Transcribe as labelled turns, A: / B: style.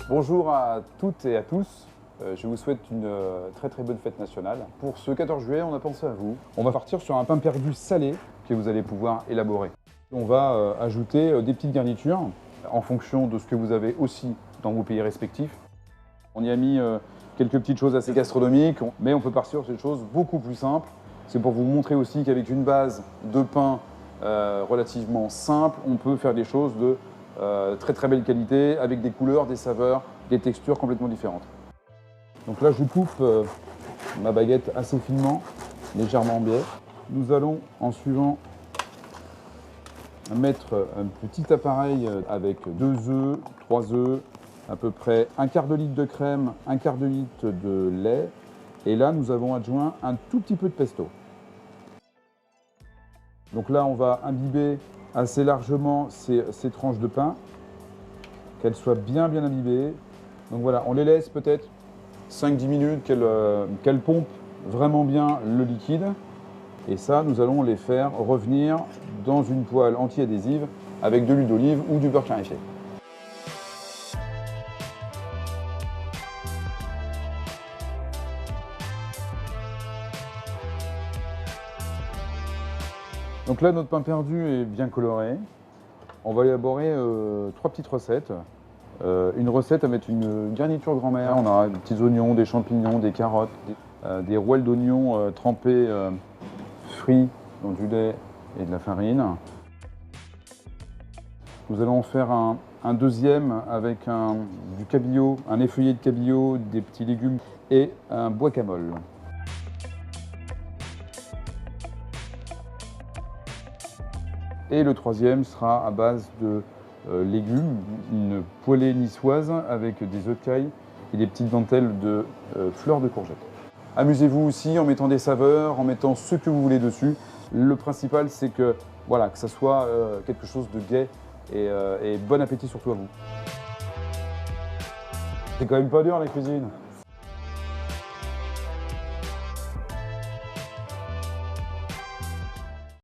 A: Bonjour à toutes et à tous. Je vous souhaite une très bonne fête nationale. Pour ce 14 juillet, on a pensé à vous. On va partir sur un pain perdu salé que vous allez pouvoir élaborer. On va ajouter des petites garnitures en fonction de ce que vous avez aussi dans vos pays respectifs. On y a mis quelques petites choses assez gastronomiques, mais on peut partir sur des choses beaucoup plus simples. C'est pour vous montrer aussi qu'avec une base de pain relativement simple, on peut faire des choses de très belle qualité, avec des couleurs, des saveurs, des textures complètement différentes. Donc là, je coupe ma baguette assez finement, légèrement en biais. Nous allons, en suivant, mettre un petit appareil avec 2 œufs, 3 œufs, à peu près un quart de litre de crème, un quart de litre de lait. Et là, nous avons adjoint un tout petit peu de pesto. Donc là, on va imbiber assez largement ces tranches de pain, qu'elles soient bien imbibées. Donc voilà, on les laisse peut-être 5-10 minutes qu'elles pompent vraiment bien le liquide. Et ça, nous allons les faire revenir dans une poêle anti-adhésive avec de l'huile d'olive ou du beurre clarifié. Donc là, notre pain perdu est bien coloré. On va élaborer 3 petites recettes. Une recette à mettre une garniture grand-mère. On aura des petits oignons, des champignons, des carottes, des rouelles d'oignons trempés, frits dans du lait et de la farine. Nous allons en faire un deuxième avec du cabillaud, un effeuillé de cabillaud, des petits légumes et un guacamole. Et le troisième sera à base de légumes, une poêlée niçoise avec des œufs de caille et des petites dentelles de fleurs de courgettes. Amusez-vous aussi en mettant des saveurs, en mettant ce que vous voulez dessus. Le principal, c'est que, voilà, que ça soit quelque chose de gai et bon appétit surtout à vous. C'est quand même pas dur la cuisine.